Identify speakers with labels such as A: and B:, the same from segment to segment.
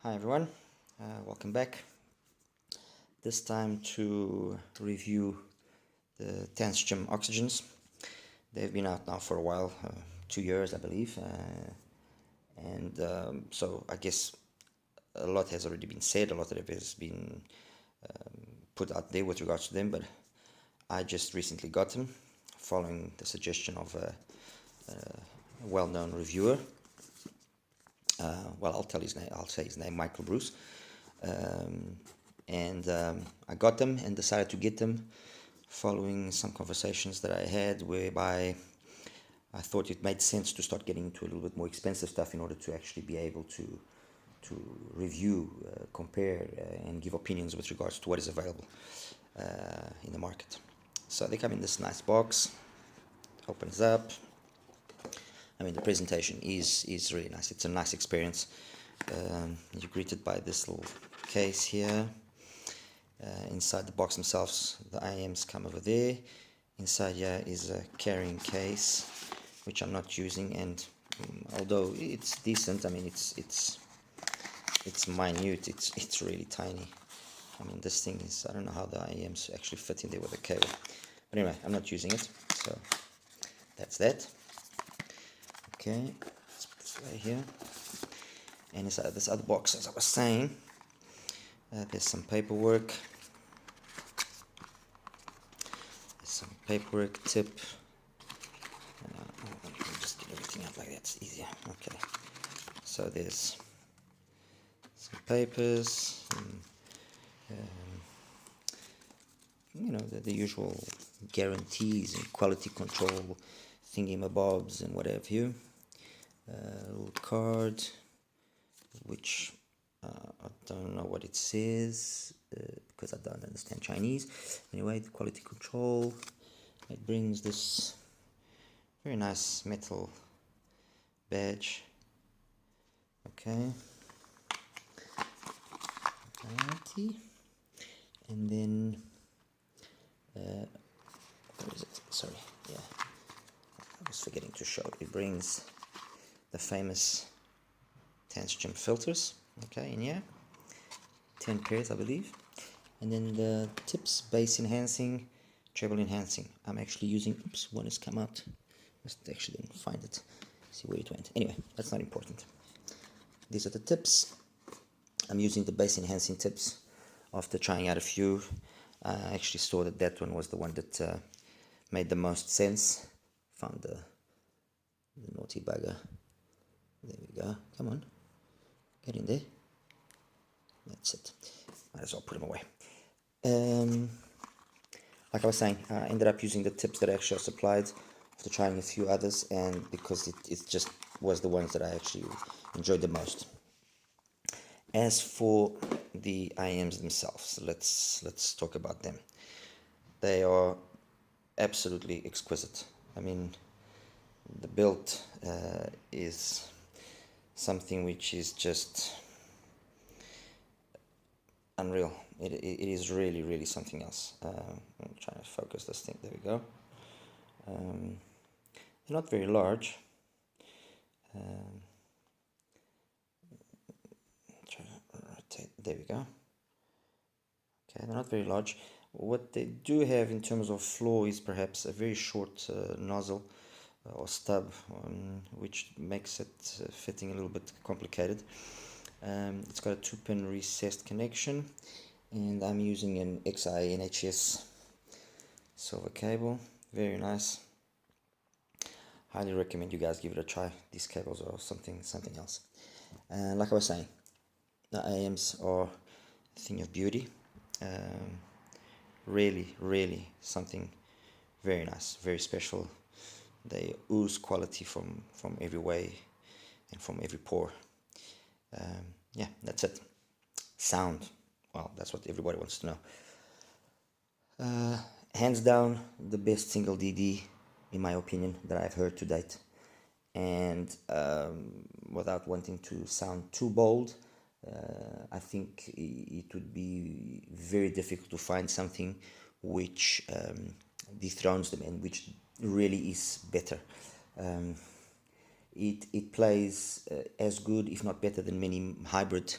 A: Hi everyone, welcome back. This time to review the TANCHJIM Oxygens. They've been out now for a while, 2 years I believe, so I guess a lot has already been said, a lot of it has been put out there with regards to them, but I just recently got them following the suggestion of a well-known reviewer. I'll tell his name. I'll say his name, Michael Bruce. I got them and decided to get them following some conversations that I had, whereby I thought it made sense to start getting into a little bit more expensive stuff in order to actually be able to review, compare, and give opinions with regards to what is available in the market. So they come in this nice box. Opens up. I mean, the presentation is really nice. It's a nice experience. You're greeted by this little case here. Inside the box themselves, the IMs come over there. Inside here is a carrying case, which I'm not using, and although it's decent, I mean it's minute. It's really tiny. I mean, this thing is, I don't know how the IMs actually fit in there with a cable. But anyway, I'm not using it, so that's that. Okay, let's put this right here. And inside this other box, as I was saying, there's some paperwork. Tip. Let me just get everything out like that, it's easier. Okay, so there's some papers, the usual guarantees and quality control thingy-mabobs and whatever you. A little card, which I don't know what it says because I don't understand Chinese. Anyway, the quality control. It brings this very nice metal badge. Okay. And then, where is it? Sorry, yeah. I was forgetting to show. It brings the famous TANCHJIM filters, okay, in here. 10 pairs, I believe. And then the tips, bass enhancing, treble enhancing. I'm actually using, one has come out. Just actually didn't find it. See where it went. Anyway, that's not important. These are the tips. I'm using the bass enhancing tips after trying out a few. I actually saw that one was the one that made the most sense. Found the naughty bugger. There we go. Come on. Get in there. That's it. Might as well put them away. Like I was saying, I ended up using the tips that I actually supplied after trying a few others, and because it just was the ones that I actually enjoyed the most. As for the IMs themselves, let's talk about them. They are absolutely exquisite. I mean, the build is something which is just unreal. It is really, really something else. I'm trying to focus this thing. There we go. They're not very large. Try to rotate. There we go. Okay, they're not very large. What they do have in terms of flow is perhaps a very short nozzle or stub, which makes it fitting a little bit complicated. It's got a 2-pin recessed connection, and I'm using an XI NHS silver cable. Very nice. Highly recommend you guys give it a try. These cables are something else. And like I was saying, the IMs are a thing of beauty. Really something very nice, very special. They ooze quality from every way and from every pore. Yeah, that's it. Sound, well, that's what everybody wants to know. Hands down, the best single DD, in my opinion, that I've heard to date. And without wanting to sound too bold, I think it would be very difficult to find something which dethrones them and which really is better. It plays as good, if not better, than many hybrid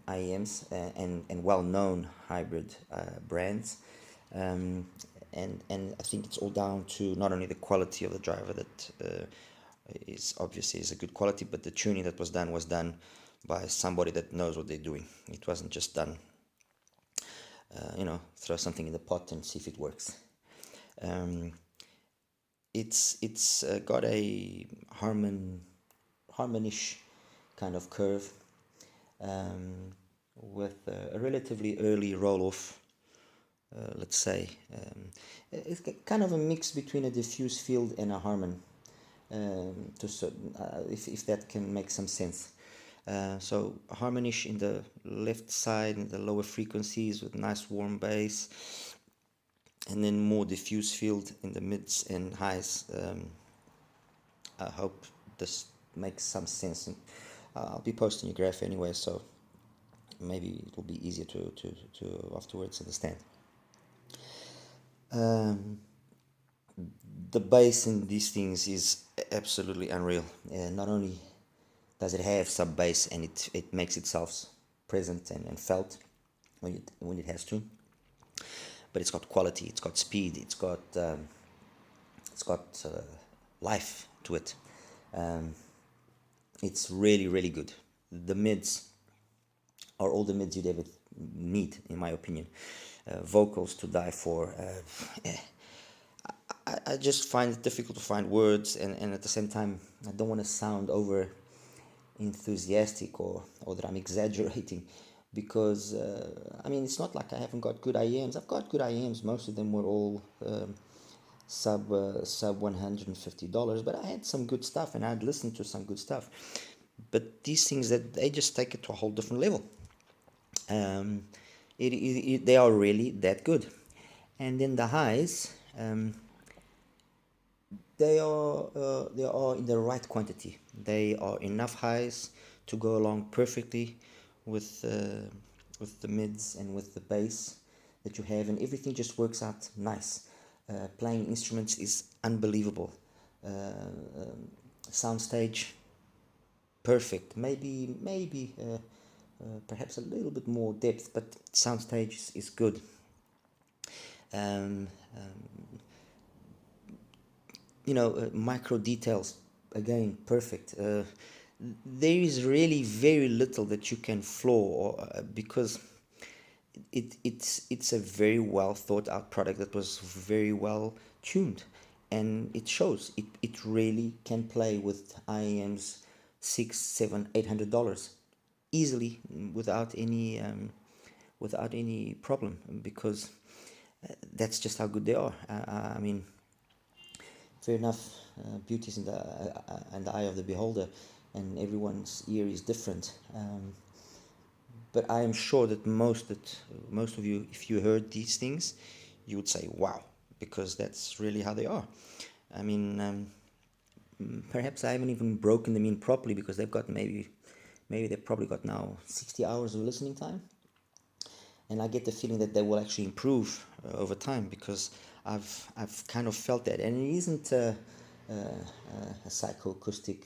A: IEMs and well-known hybrid brands. And I think it's all down to not only the quality of the driver that is obviously is a good quality, but the tuning that was done by somebody that knows what they're doing. It wasn't just done, throw something in the pot and see if it works. It's got a harmonish kind of curve, with a relatively early roll-off, let's say. It's kind of a mix between a diffuse field and a Harman, if that can make some sense. So harmonish in the left side, in the lower frequencies with nice warm bass, and then more diffuse field in the mids and highs. I hope this makes some sense. And I'll be posting a graph anyway, so maybe it will be easier to afterwards understand. The bass in these things is absolutely unreal. Not only does it have sub bass and it makes itself present and felt when it has to, but it's got quality, it's got speed, it's got life to it. It's really, really good. The mids are all the mids you'd ever need, in my opinion. Vocals to die for. I just find it difficult to find words, and at the same time, I don't want to sound over enthusiastic or that I'm exaggerating, because it's not like I haven't got good IEMs. I've got good IEMs. Most of them were all sub $150, but I had some good stuff, and I'd listened to some good stuff. But these things, that they just take it to a whole different level. They are really that good. And then the highs, they are in the right quantity. They are enough highs to go along perfectly with the mids and with the bass that you have, and everything just works out nice. Playing instruments is unbelievable. Soundstage, perfect. Maybe perhaps a little bit more depth, but soundstage is good. Micro details, again, perfect. There is really very little that you can flaw, because it's a very well thought out product that was very well tuned, and it shows. It really can play with IEMs $600, $700, easily, without any problem, because that's just how good they are. Fair enough, beauty is in the eye of the beholder, and everyone's ear is different. But I am sure that most of you, if you heard these things, you would say, wow, because that's really how they are. Perhaps I haven't even broken them in properly, because they've got maybe they've probably got now 60 hours of listening time. And I get the feeling that they will actually improve over time, because I've kind of felt that. And it isn't a psychoacoustic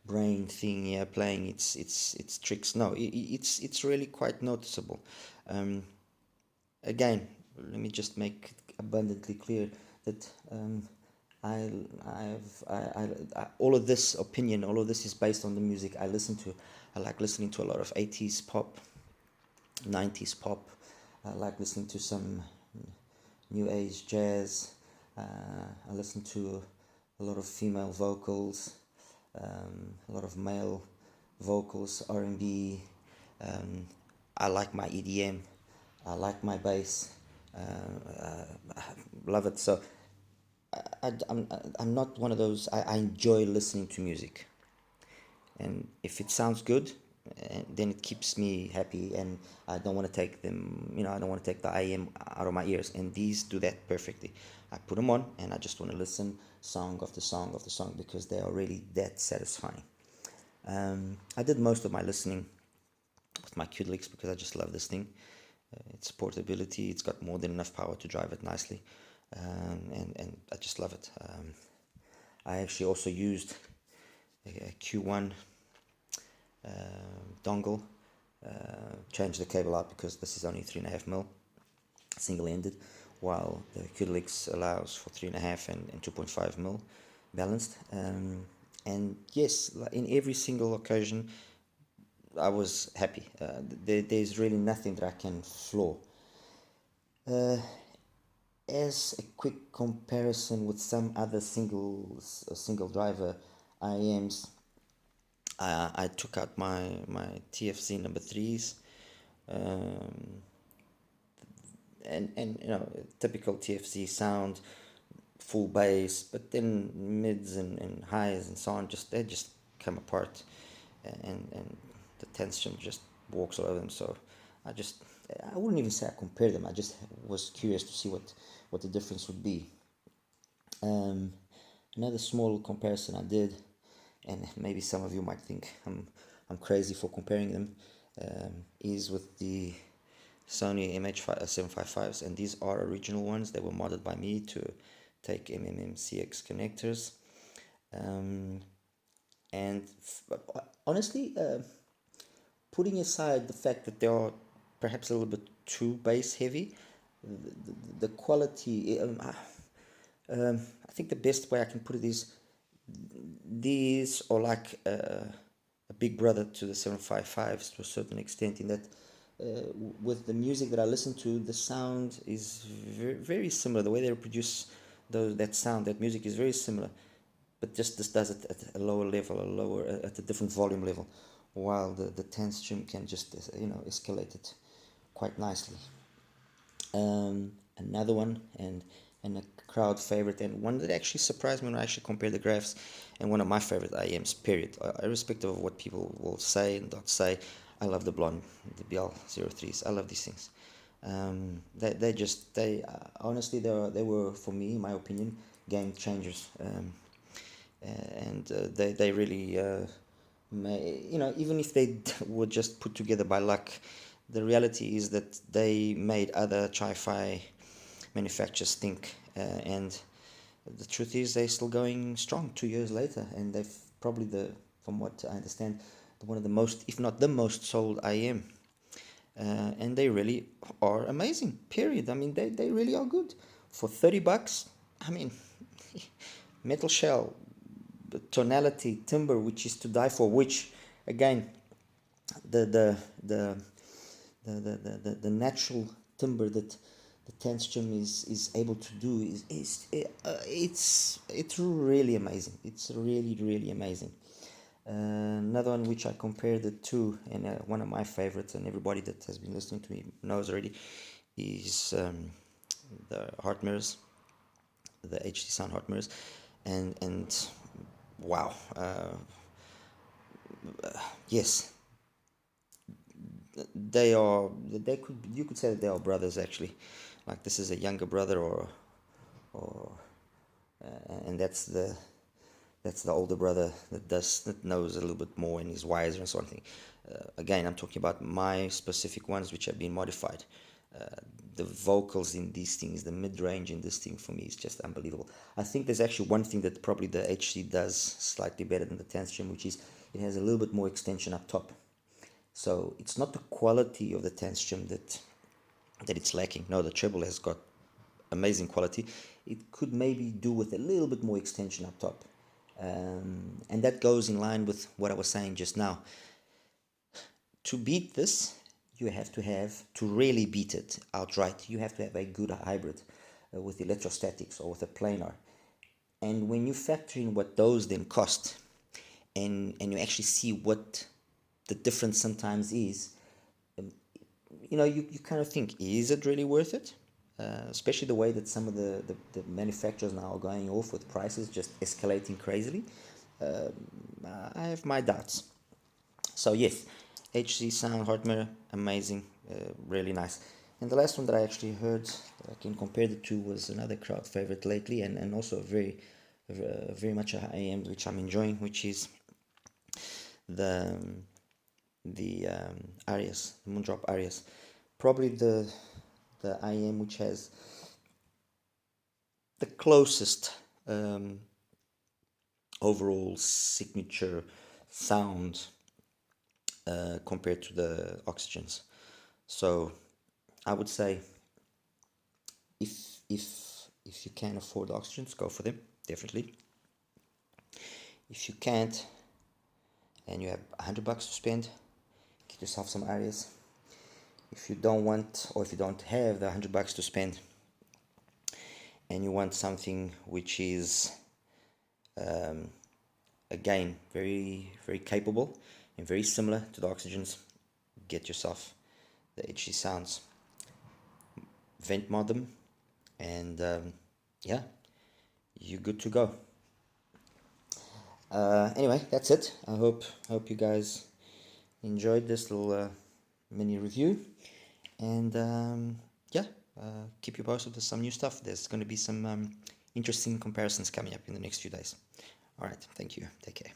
A: brain thing here playing its tricks. No, it's really quite noticeable. Again, let me just make abundantly clear that all of this opinion, all of this is based on the music I listen to. I like listening to a lot of 80s pop, 90s pop. I like listening to some new age jazz. I listen to a lot of female vocals, a lot of male vocals, R&B. I like my EDM. I like my bass. I love it. So I'm not one of those. I enjoy listening to music, and if it sounds good, then it keeps me happy, and I don't want to take them. I don't want to take the IEM out of my ears, and these do that perfectly. I put them on, and I just want to listen song after song after song, because they are really that satisfying. I did most of my listening with my Qdlix, because I just love this thing. Its portability, it's got more than enough power to drive it nicely, and I just love it. I actually also used a Q1 dongle change the cable out because this is only 3.5 mil single-ended, while the Kudalix allows for 3.5 and 2.5 mil balanced. And yes, in every single occasion, I was happy. There's really nothing that I can flaw. As a quick comparison with some other single driver IMs, I took out my TFC number threes, um, and typical TFC sound, full bass, but then mids and highs and so on, they just come apart, and the TANCHJIM just walks all over them. So I just I wouldn't even say I compared them. I just was curious to see what the difference would be. Um, Another small comparison I did, and maybe some of you might think I'm crazy for comparing them, is with the Sony MH755s, and these are original ones. They were modded by me to take MMMCX connectors. And honestly, putting aside the fact that they are perhaps a little bit too bass heavy, the quality, I think the best way I can put it is these are like a big brother to the 755s to a certain extent, in that with the music that I listen to, the sound is very similar. The way they produce that sound, that music is very similar, but just this does it at a lower level, at a different volume level, while the TANCHJIM can just escalate it quite nicely. Another one, and a crowd favorite, and one that actually surprised me when I actually compared the graphs, and one of my favorite IMs, period. Irrespective of what people will say and not say, I love the blonde, the BL03s. I love these things. They honestly, they were, for me, in my opinion, game changers. And they really even if they were just put together by luck, the reality is that they made other chi-fi manufacturers think, and the truth is they're still going strong 2 years later, and they've probably, from what I understand, one of the most, if not the most sold IM. And they really are amazing, period. I mean, they really are good. For $30, I mean, metal shell, tonality, timbre, which is to die for, which, again, the the the the natural timbre that the TANCHJIM is able to do it's really amazing. It's really amazing. Another one which I compared it to, and one of my favorites, and everybody that has been listening to me knows already, is the heart mirrors, the HD sound heart mirrors, and wow, yes, you could say that they are brothers, actually. Like, this is a younger brother, or and that's the older brother that knows a little bit more and is wiser and something. Again, I'm talking about my specific ones which have been modified. The vocals in these things, the mid-range in this thing, for me, is just unbelievable. I think there's actually one thing that probably the HC does slightly better than the TANCHJIM, which is it has a little bit more extension up top. So it's not the quality of the TANCHJIM that it's lacking. No, the treble has got amazing quality. It could maybe do with a little bit more extension up top. And that goes in line with what I was saying just now. To beat this, you have to really beat it outright, you have to have a good hybrid with electrostatics or with a planar. And when you factor in what those then cost, and you actually see what the difference sometimes is, you kind of think, is it really worth it? Especially the way that some of the manufacturers now are going off with prices just escalating crazily. I have my doubts. So yes, HC sound heart mirror, amazing, really nice. And the last one that I actually heard, I can compare it to, was another crowd favorite lately, and also very much a IM which I'm enjoying, which is the Arias, the Moondrop Arias. Probably the IM which has the closest overall signature sound compared to the oxygens. So I would say if you can afford the oxygens, go for them, definitely. If you can't and you have $100 to spend, get yourself some areas. If you don't want, or if you don't have the $100 to spend, and you want something which is again very capable and very similar to the oxygens, get yourself the HC Sounds vent mod them, and yeah, you're good to go. Anyway, that's it. I hope you guys enjoyed this little mini review, and yeah, keep you posted with some new stuff. There's going to be some interesting comparisons coming up in the next few days. All right, thank you. Take care.